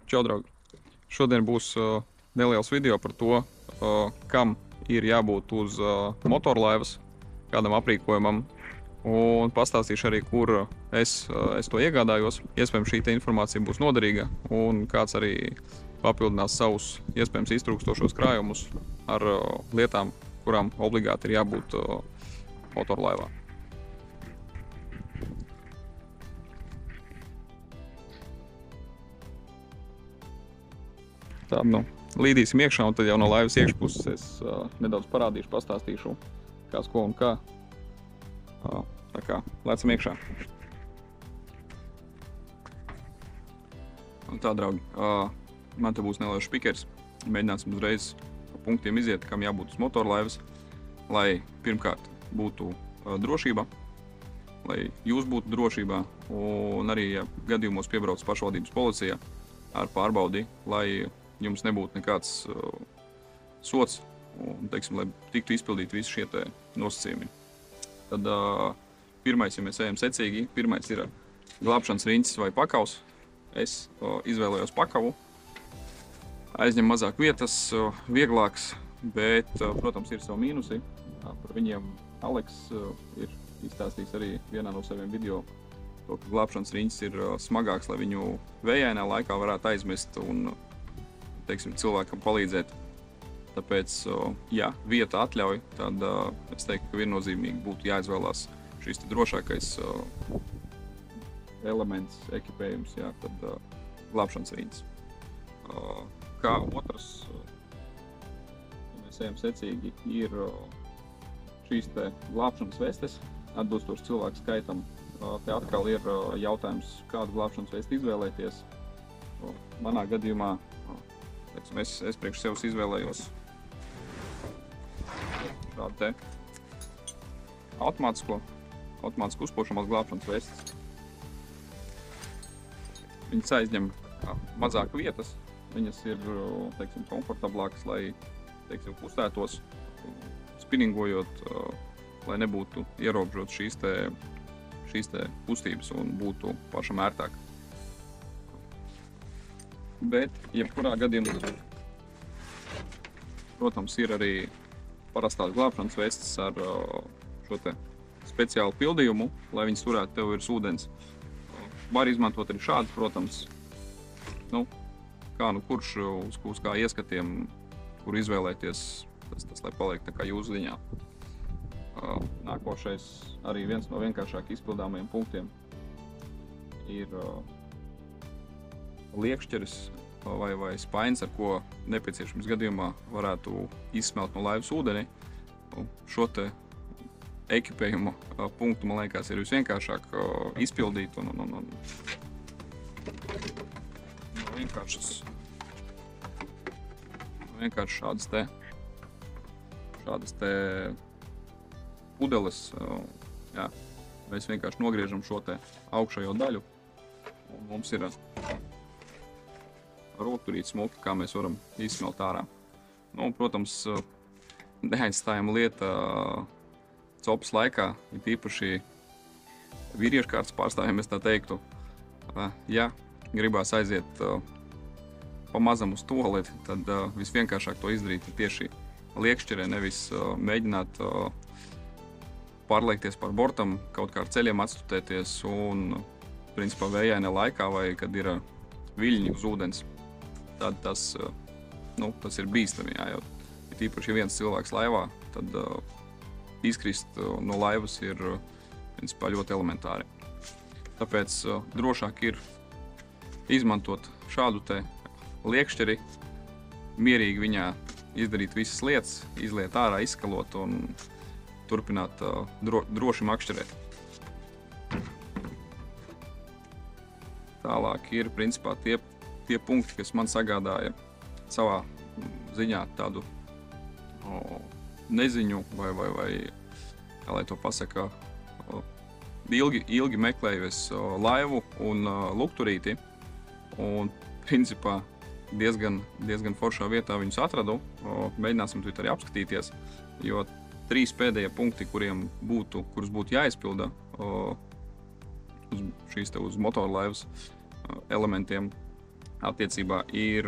Čau, draugi! Šodien būs neliels video par to, kam ir jābūt uz motorlaivas, kādam aprīkojumam. Un pastāstīšu arī, kur es to iegādājos. Iespējams, šī informācija būs noderīga un kāds arī papildinās savus iespējams iztrūkstošos krājumus ar lietām, kurām obligāti ir jābūt motorlaivā. Tā, līdīsim iekšā, un tad jau no laivas iekšpuses es nedaudz parādīšu, pastāstīšu, kas, ko un kā. Tā kā, lēcam iekšā. Un tā, draugi, man te būs neliels špikers. Mēģināsim uzreiz pa punktiem iziet, kam jābūt uz motorlaivas, lai pirmkārt būtu drošība, lai jūs būtu drošībā, un arī, ja gadījumos piebrauc pašvaldības policija ar pārbaudi, lai jums nebūtu nekāds sots, un, teiksim, lai tiktu izpildīt visi šie te nosacījumi. Tad pirmais, ja mēs ejam secīgi, pirmais ir glābšanas riņķis vai pakavs. Es izvēlējos pakavu. Aizņem mazāk vietas, vieglāks, bet, protams, ir savi mīnusi. Par viņiem Aleks ir izstāstījis arī vienā no saviem video, to, ka glābšanas riņķis ir smagāks, lai viņu vējainā laikā varētu aizmest un, teiksim, cilvēkam palīdzēt. Tāpēc, ja vieta atļauj, tad es teiktu, ka viennozīmīgi būtu jāizvēlās šis drošākais elements, ekipējums, jā, tad glābšanas riņķis. Kā otrs, ja mēs ejam secīgi, ir šīs te glābšanas vestes, atbilstoši cilvēku skaitam. Te atkal ir jautājums, kādu glābšanas vesti izvēlēties. Manā gadījumā, teiksim, es priekš sevis izvēlējos tādu te automātisku uzpošamās glābšanas vestes. Viņas aizņem mazāk vietas, viņas ir, teiksim, komfortablākas, lai, teiksim, kustētos, spinningojot, lai nebūtu ierobežot šīs te kustības un būtu pašam ērtāk. Bet, jebkurā gadījumā, protams, ir arī parastās glābšanas vestes ar šo te speciālu pildījumu, lai viņas turētu tev virs ūdens. Var izmantot arī šādas, protams, kurš uz kā ieskatiem, kur izvēlēties, tas lai paliek tā kā jūsu ziņā. Nākošais, arī viens no vienkāršāk izpildāmajiem punktiem, ir liekšķeris vai spainis, ar ko nepieciešams gadījumā varētu izsmelt no laivas ūdeni. Šo te ekipējumu punktu, man liekas, ir visvienkāršāk izpildīt un vienkārši šādas te pudeles, jā, mēs vienkārši nogriežam šo te augšējo daļu, un mums ir rokturīt smuki, kā mēs varam izsmelt ārā. Protams, neaizstājama lieta copas laikā, ir īpaši vīriešu kārtas pārstāvjiem, es tā teiktu. Ja gribās aiziet pamazam uz tualeti, tad visvienkāršāk to izdarīt tieši liekšķerē, nevis mēģināt pārliekties par bortam, kaut kā ar ceļiem atstutēties un, principā, vējainā laikā vai kad ir viļņi uz ūdens. Tad tas ir bīstami, jā, jo tīpaši, ja viens cilvēks laivā, tad izkrist no laivas ir, principā, ļoti elementāri. Tāpēc drošāk ir izmantot šādu te liekšķeri, mierīgi viņā izdarīt visas lietas, izliet ārā, izskalot un turpināt droši makšķerēt. Tālāk ir, principā, tie punkti, kas man sagādāja savā ziņā tādu neziņu vai, kā lai to pasaka, ilgi meklēju es laivu un lukturīti, un, principā, diezgan foršā vietā viņus atradu. Mēģināsim to arī apskatīties, jo 3 pēdējie punkti, kurus būtu jāizpilda uz motorlaivas elementiem, attiecībā ir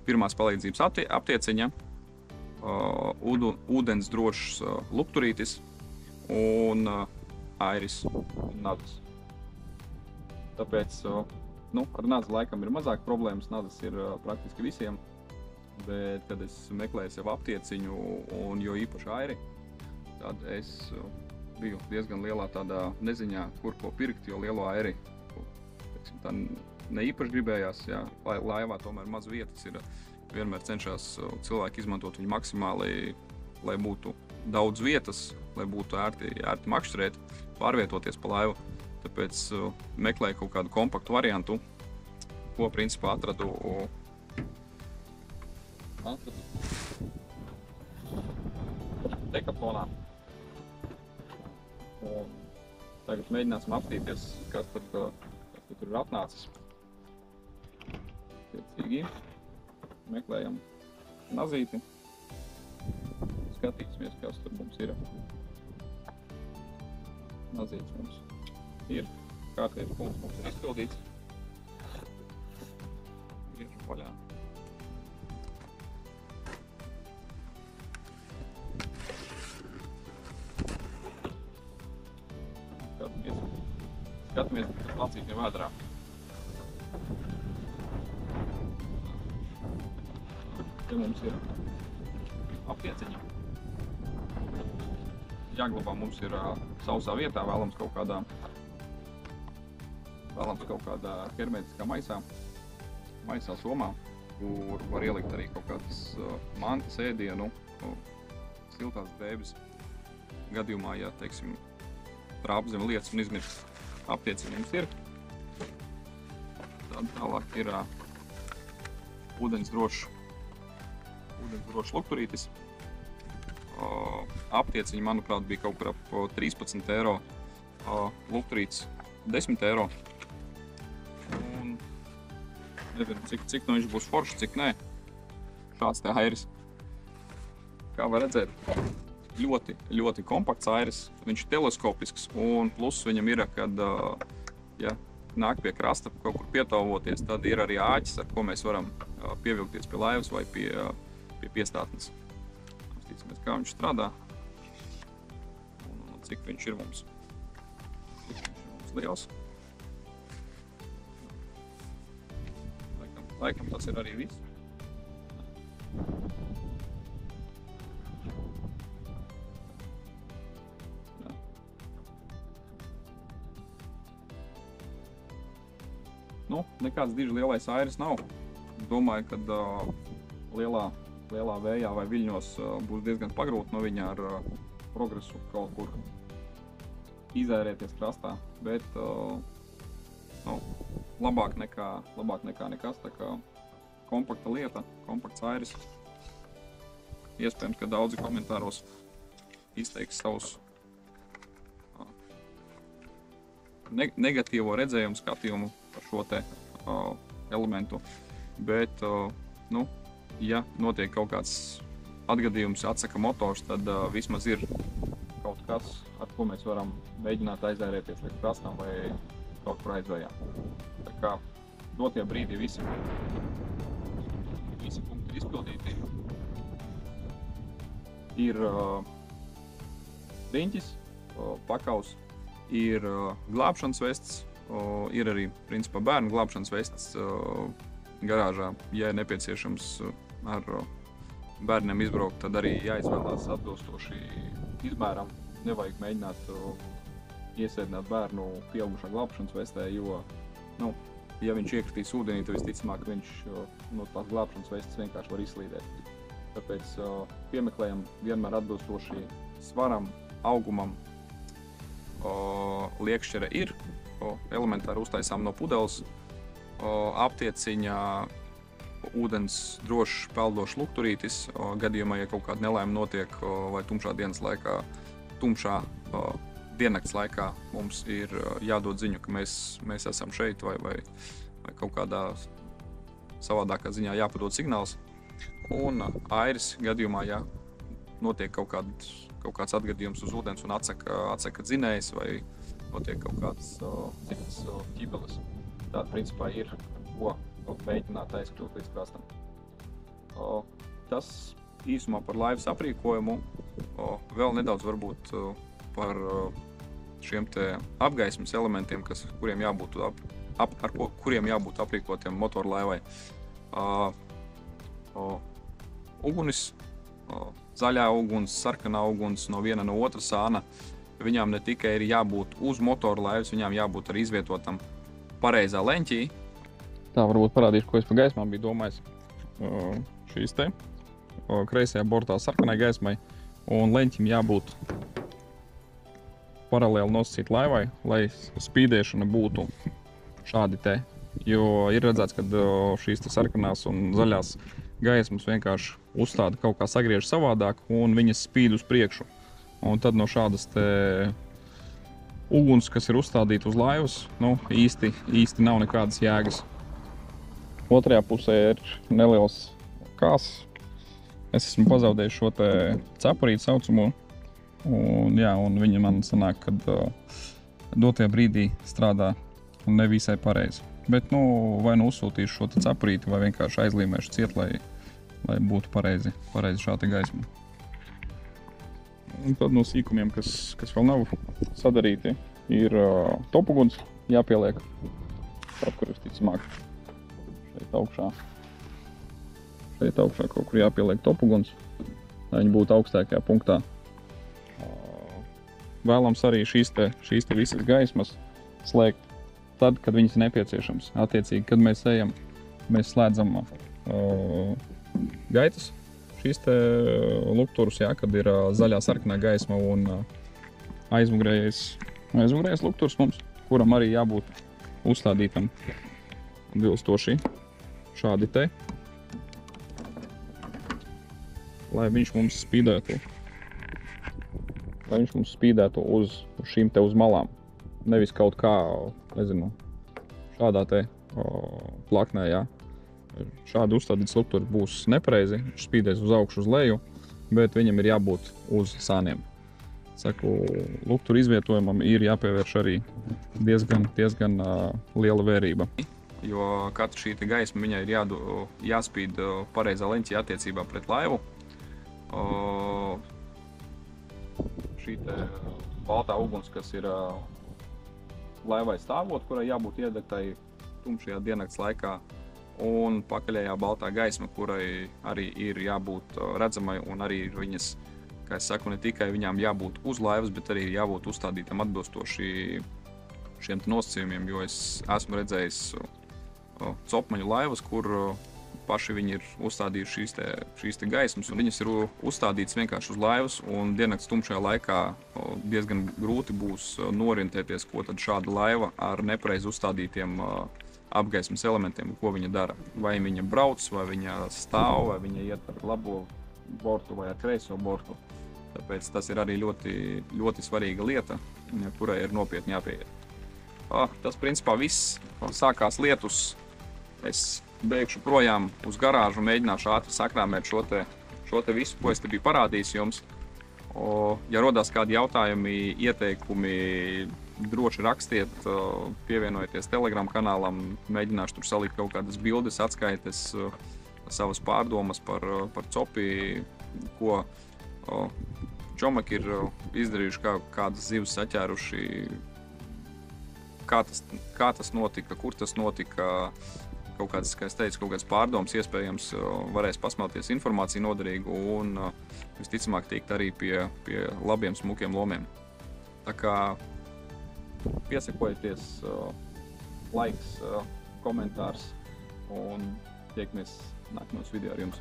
pirmās palīdzības aptieciņa, ūdens drošs lukturītis un airis un nadzis. Tāpēc ar nadzi laikam ir mazāk problēmas, nadzis ir praktiski visiem, bet, kad es meklēju sev aptieciņu un jo īpaši airi, tad es biju diezgan lielā tādā neziņā, kur ko pirkt, jo lielo airi tā ne īpaši gribējās, jā, lai laivā tomēr maz vietas ir, vienmēr cenšas cilvēki izmantot viņu maksimāli, lai būtu daudz vietas, lai būtu ērti makšķerēt, pārvietoties pa laivu. Tāpēc meklēju kaut kādu kompaktu variantu, ko principā atradu Decathlonā. Un tagad mēģināsim apstīties, kas tad tur ir atnācis. Tiecīgi meklējam nazīti, skatīsimies, kas tur mums ir. Nazīts mums ir, kārtības punkts mums ir izpildīts. Griežam vaļā. Skatāmies, kas lacītiem vēdrā. Te mums ir aptieciņa. Jāglabā mums ir sausā vietā, vēlams kaut kādā hermētiskā maisā somā, kur var ielikt arī kaut kādas mantas, ēdienu, siltās drēbes. Gadījumā, ja, teiksim, trāp zem lietas un izmirst. Aptieciņa mums ir. Tad tālāk ir ūdens drošs lukturītis. Aptieciņa, manuprāt, bija kaut kur ap 13 eiro. Lukturītis 10 eiro. Un nezinu, cik no viņš būs foršs, cik nē. Šāds te airis. Kā var redzēt, ļoti kompakts airis, viņš ir teleskopisks un plus viņam ir, kad ja nāk pie krasta kaut kur pietauvoties, tad ir arī āķis, ar ko mēs varam pievilkties pie laivas vai pie piestātnes. Apstīsimies, kā viņš strādā un cik viņš ir mums. Liels. Laikam tas ir arī viss. Nekāds diži lielais airis nav. Domāju, ka lielā vējā vai viļņos būs diezgan pagrūti no viņa ar progresu kaut kur izērēties krastā, bet labāk nekā nekas, tā kā kompakta lieta, kompakts airis. Iespējams, ka daudzi komentāros izteiks savus negatīvo redzējumu, skatījumu par šo te elementu, bet, ja notiek kaut kāds atgadījums, atsaka motors, tad vismaz ir kaut kas, ar ko mēs varam mēģināt aizērēties līdz krastam vai kaut kur aizvējā. Tā kā dotie brīdī visi punkti ir izpildīti. Ir riņķis, pakaus, ir glābšanas vests, ir arī, principā, bērnu glābšanas vests garāžā. Ja ir nepieciešams ar bērniem izbraukt, tad arī jāizvēlās atbilstoši izmēram. Nevajag mēģināt iesēdināt bērnu pieaugušā glābšanas vestē, jo, ja viņš iekritīs ūdenī, tad visticamāk viņš no tās glābšanas vestes vienkārši var izslīdēt. Tāpēc piemeklējam vienmēr atbilstoši svaram, augumam. Liekšķere ir, elementāri uztaisām no pudeles, aptieciņā ūdens drošs peldošs lukturītis, gadījumā, ja kaut kāda nelaime notiek vai tumšā dienas laikā, tumšā diennakts laikā mums ir jādod ziņu, ka mēs esam šeit vai kaut kādā savādākā ziņā jāpadod signāls. Un airis gadījumā, ja notiek kaut kāds atgadījums uz ūdens un atsaka dzinējs vai notiek kaut kādas citas ķibeles. Tāda principā ir ko mēģināt aizkļūt līdz krastam. Tas īsumā par laivas aprīkojumu. Vēl nedaudz varbūt par šiem te apgaismas elementiem, kuriem jābūt kuriem jābūt aprīkotiem motorlaivai. Ugunis, zaļā uguns, sarkanā uguns no viena no otra sāna. Viņām ne tikai ir jābūt uz motorlaivas, viņām jābūt arī izvietotam pareizā leņķī. Tā varbūt parādīšu, ko es par gaismām biju domājis. Šīs te kreisajā bortā sarkanai gaismai un leņķim jābūt paralēli nosacīt laivai, lai spīdēšana būtu šādi te. Jo ir redzēts, ka šīs te sarkanās un zaļās gaismas vienkārši uzstāda kaut kā sagriež savādāk un viņas spīd uz priekšu. Un tad no šādas te uguns, kas ir uzstādīta uz laivas, īsti nav nekādas jēgas. Otrajā pusē ir neliels kāss. Es esmu pazaudējis šo te cepurīti saucamo. Un viņa man sanāk, kad dotajā brīdī strādā nevisai pareizi. Bet vai uzsūtīšu šo te cepurīti vai vienkārši aizlīmēšu ciet, lai būtu pareizi šāda gaisma. Un tad no sīkumiem, kas vēl nav sadarīti, ir topuguns jāpieliek. Kaut kur visticamāk šeit augšā. Šeit augšā kaut kur jāpieliek topuguns, lai viņi būtu augstākajā punktā. Vēlams arī šīs te visas gaismas slēgt tad, kad viņas ir nepieciešams. Attiecīgi, kad mēs ejam, mēs slēdzam gaitas, šīs te lukturus, kad ir zaļā sarkanā gaisma un aizmugurējais lukturs mums, kuram arī jābūt uzstādītam atbilstoši šādi te, lai viņš mums spīdētu uz šīm te uz malām. Nevis kaut kā, nezinu, šādā te plaknē, Šādi uzstādīts lukturs būs nepareizi, viņš spīdēs uz augšu uz leju, bet viņam ir jābūt uz sāniem. Saku, lukturu izvietojumam ir jāpievērš arī diezgan liela vērība. Jo katra šī gaisma viņai ir jāspīd pareizā leņķī attiecībā pret laivu. Šī baltā uguns, kas ir laivai stāvot, kurai jābūt iedegtai tumšajā diennakts laikā, un pakaļējā baltā gaisma, kurai arī ir jābūt redzamai, un arī viņas, kā es saku, ne tikai viņām jābūt uz laivas, bet arī jābūt uzstādītam atbilstoši šiem nosacījumiem, jo es esmu redzējis copmaņu laivas, kur paši viņi ir uzstādījuši šīs te gaismas, un viņas ir uzstādītas vienkārši uz laivas, un diennakts tumšajā laikā diezgan grūti būs norientēties, ko tad šāda laiva ar nepareizi uzstādītiem apgaismas elementiem, ko viņa dara. Vai viņa brauc, vai viņa stāv, vai viņa iet ar labo bortu vai ar kreiso bortu. Tāpēc tas ir arī ļoti, ļoti svarīga lieta, kurai ir nopietni jāpieiet. Tas principā viss. Sākās lietus. Es beigšu projām uz garāžu un mēģināšu ātri sakrāmēt šo te visu, ko es te biju parādījis jums. Ja rodās kādi jautājumi, ieteikumi, droši rakstiet, pievienojieties Telegram kanālam, mēģināšu tur salikt kaut kādas bildes, atskaites, savas pārdomas par copi, ko čomaki ir izdarījuši, kādas zivis saķēruši, kā tas notika, kur tas notika, kaut kādas, kā es teicu, kaut kādas pārdomas, iespējams varēs pasmelties informāciju noderīgu un visticamāk tikt arī pie labiem, smukiem lomiem. Tā kā piesakojieties, laiks, komentārs un tiekamies nākamajos video ar jums.